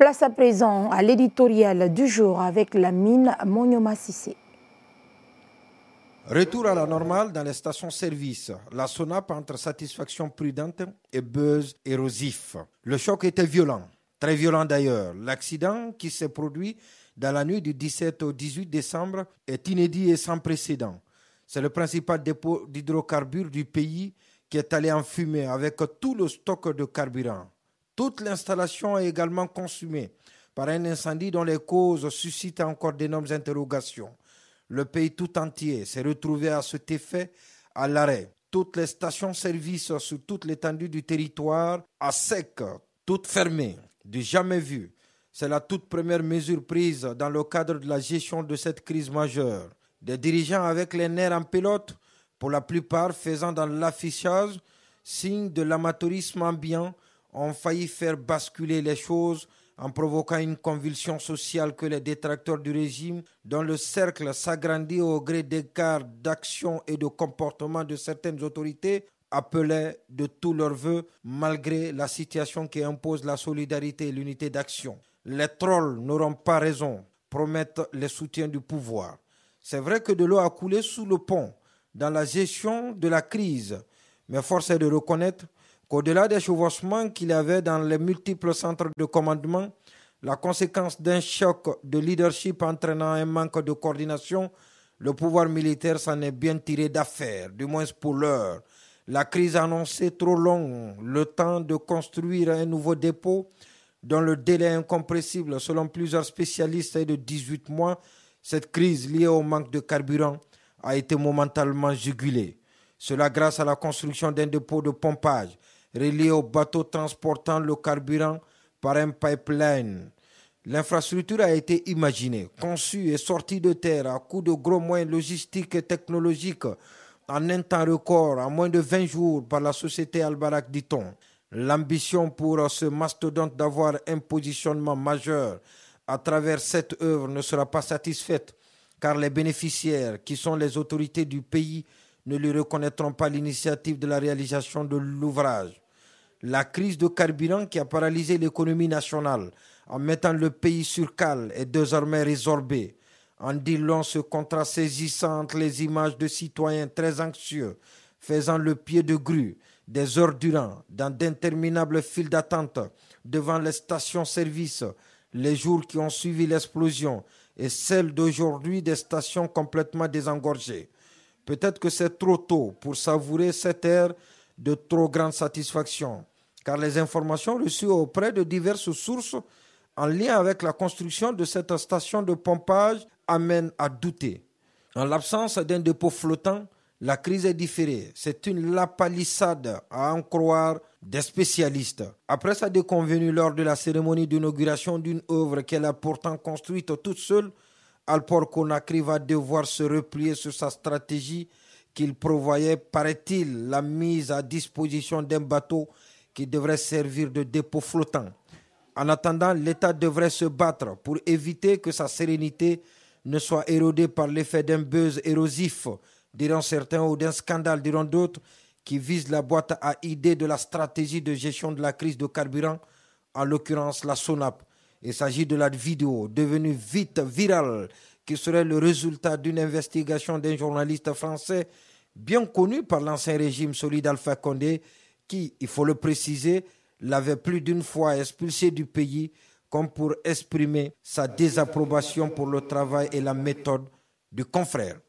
Place à présent à l'éditorial du jour avec la mine Monyoma Sissé. Retour à la normale dans les stations-service. La SONAP entre satisfaction prudente et buzz érosif. Le choc était violent, très violent d'ailleurs. L'accident qui s'est produit dans la nuit du 17 au 18 décembre est inédit et sans précédent. C'est le principal dépôt d'hydrocarbures du pays qui est allé en fumée avec tout le stock de carburant. Toute l'installation est également consumée par un incendie dont les causes suscitent encore d'énormes interrogations. Le pays tout entier s'est retrouvé à cet effet à l'arrêt. Toutes les stations-service sur toute l'étendue du territoire à sec, toutes fermées, du jamais vu. C'est la toute première mesure prise dans le cadre de la gestion de cette crise majeure. Des dirigeants avec les nerfs en pelote, pour la plupart faisant dans l'affichage signe de l'amateurisme ambiant, ont failli faire basculer les choses en provoquant une convulsion sociale que les détracteurs du régime, dont le cercle s'agrandit au gré d'écarts d'action et de comportement de certaines autorités, appelaient de tous leurs vœux, malgré la situation qui impose la solidarité et l'unité d'action. Les trolls n'auront pas raison, promettent les soutiens du pouvoir. C'est vrai que de l'eau a coulé sous le pont dans la gestion de la crise, mais force est de reconnaître qu'au-delà des chevauchements qu'il y avait dans les multiples centres de commandement, la conséquence d'un choc de leadership entraînant un manque de coordination, le pouvoir militaire s'en est bien tiré d'affaire, du moins pour l'heure. La crise annoncée trop longue, le temps de construire un nouveau dépôt dont le délai incompressible selon plusieurs spécialistes est de 18 mois, cette crise liée au manque de carburant a été momentanément jugulée. Cela grâce à la construction d'un dépôt de pompage relié au bateau transportant le carburant par un pipeline. L'infrastructure a été imaginée, conçue et sortie de terre à coup de gros moyens logistiques et technologiques en un temps record, en moins de 20 jours, par la société Albarac, dit-on. L'ambition pour ce mastodonte d'avoir un positionnement majeur à travers cette œuvre ne sera pas satisfaite, car les bénéficiaires, qui sont les autorités du pays, ne lui reconnaîtront pas l'initiative de la réalisation de l'ouvrage. La crise de carburant qui a paralysé l'économie nationale en mettant le pays sur cale est désormais résorbée. En dit long ce contrat saisissant entre les images de citoyens très anxieux, faisant le pied de grue des heures durant dans d'interminables files d'attente devant les stations-service, les jours qui ont suivi l'explosion et celles d'aujourd'hui des stations complètement désengorgées. Peut-être que c'est trop tôt pour savourer cette ère de trop grande satisfaction, car les informations reçues auprès de diverses sources en lien avec la construction de cette station de pompage amènent à douter. En l'absence d'un dépôt flottant, la crise est différée. C'est une lapalissade à en croire des spécialistes. Après sa déconvenue lors de la cérémonie d'inauguration d'une œuvre qu'elle a pourtant construite toute seule, Alport Conakry va devoir se replier sur sa stratégie qu'il prévoyait, paraît-il, la mise à disposition d'un bateau qui devrait servir de dépôt flottant. En attendant, l'État devrait se battre pour éviter que sa sérénité ne soit érodée par l'effet d'un buzz érosif, diront certains, ou d'un scandale, diront d'autres, qui vise la boîte à idées de la stratégie de gestion de la crise de carburant, en l'occurrence la SONAP. Il s'agit de la vidéo devenue vite virale qui serait le résultat d'une investigation d'un journaliste français bien connu par l'ancien régime solide Alpha Condé qui, il faut le préciser, l'avait plus d'une fois expulsé du pays comme pour exprimer sa désapprobation pour le travail et la méthode du confrère.